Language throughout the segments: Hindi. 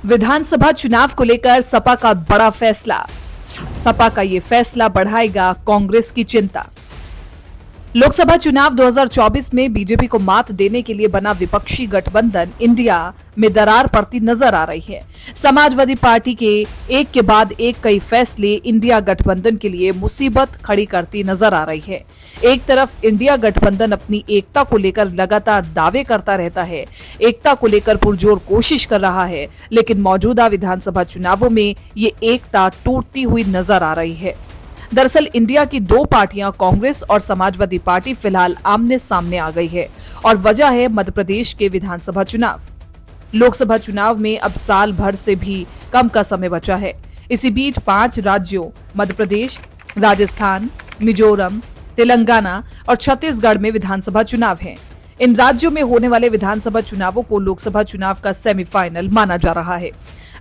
विधानसभा चुनाव को लेकर सपा का बड़ा फैसला। सपा का ये फैसला बढ़ाएगा कांग्रेस की चिंता। लोकसभा चुनाव 2024 में बीजेपी को मात देने के लिए बना विपक्षी गठबंधन इंडिया में दरार पड़ती नजर आ रही है। समाजवादी पार्टी के एक के बाद एक कई फैसले इंडिया गठबंधन के लिए मुसीबत खड़ी करती नजर आ रही है। एक तरफ इंडिया गठबंधन अपनी एकता को लेकर लगातार दावे करता रहता है, एकता को लेकर पुरजोर कोशिश कर रहा है, लेकिन मौजूदा विधानसभा चुनावों में ये एकता टूटती हुई नजर आ रही है। दरअसल इंडिया की दो पार्टियां कांग्रेस और समाजवादी पार्टी फिलहाल आमने सामने आ गई है और वजह है मध्य प्रदेश के विधानसभा चुनाव। लोकसभा चुनाव में अब साल भर से भी कम का समय बचा है। इसी बीच 5 राज्यों मध्य प्रदेश, राजस्थान, मिजोरम, तेलंगाना और छत्तीसगढ़ में विधानसभा चुनाव हैं। इन राज्यों में होने वाले विधानसभा चुनावों को लोकसभा चुनाव का सेमीफाइनल माना जा रहा है।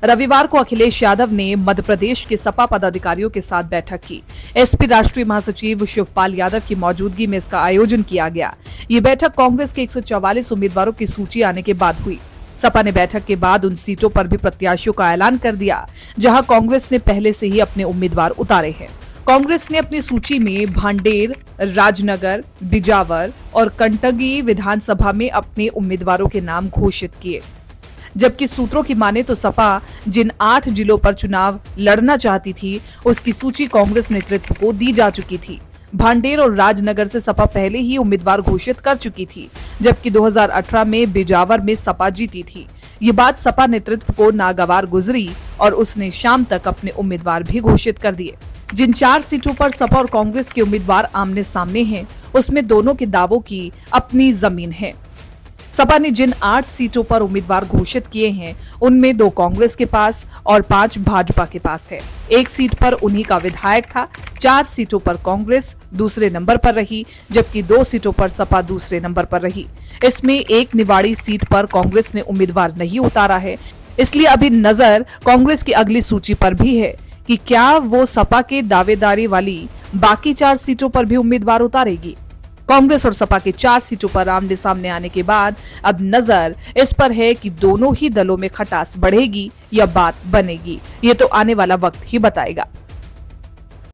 रविवार को अखिलेश यादव ने मध्य प्रदेश के सपा पदाधिकारियों के साथ बैठक की। एसपी राष्ट्रीय महासचिव शिवपाल यादव की मौजूदगी में इसका आयोजन किया गया। ये बैठक कांग्रेस के 144 उम्मीदवारों की सूची आने के बाद हुई। सपा ने बैठक के बाद उन सीटों पर भी प्रत्याशियों का ऐलान कर दिया जहां कांग्रेस ने पहले से ही अपने उम्मीदवार उतारे हैं। कांग्रेस ने अपनी सूची में भांडेर, राजनगर, बिजावर और कंटगी विधानसभा में अपने उम्मीदवारों के नाम घोषित किए, जबकि सूत्रों की माने तो सपा जिन 8 जिलों पर चुनाव लड़ना चाहती थी उसकी सूची कांग्रेस नेतृत्व को दी जा चुकी थी। भांडेर और राजनगर से सपा पहले ही उम्मीदवार घोषित कर चुकी थी, जबकि 2018 में बिजावर में सपा जीती थी। ये बात सपा नेतृत्व को नागवार गुजरी और उसने शाम तक अपने उम्मीदवार भी घोषित कर दिए। जिन 4 सीटों पर सपा और कांग्रेस के उम्मीदवार आमने सामने हैं, उसमें दोनों के दावों की अपनी जमीन है। सपा ने जिन 8 सीटों पर उम्मीदवार घोषित किए हैं, उनमें 2 कांग्रेस के पास और 5 भाजपा के पास है। 1 सीट पर उन्हीं का विधायक था। 4 सीटों पर कांग्रेस दूसरे नंबर पर रही, जबकि 2 सीटों पर सपा दूसरे नंबर पर रही। इसमें एक निवाड़ी सीट पर कांग्रेस ने उम्मीदवार नहीं उतारा है, इसलिए अभी नजर कांग्रेस की अगली सूची पर भी है कि क्या वो सपा के दावेदारी वाली बाकी 4 सीटों पर भी उम्मीदवार उतारेगी। कांग्रेस और सपा के 4 सीटों पर आमने सामने आने के बाद अब नजर इस पर है कि दोनों ही दलों में खटास बढ़ेगी या बात बनेगी। ये तो आने वाला वक्त ही बताएगा।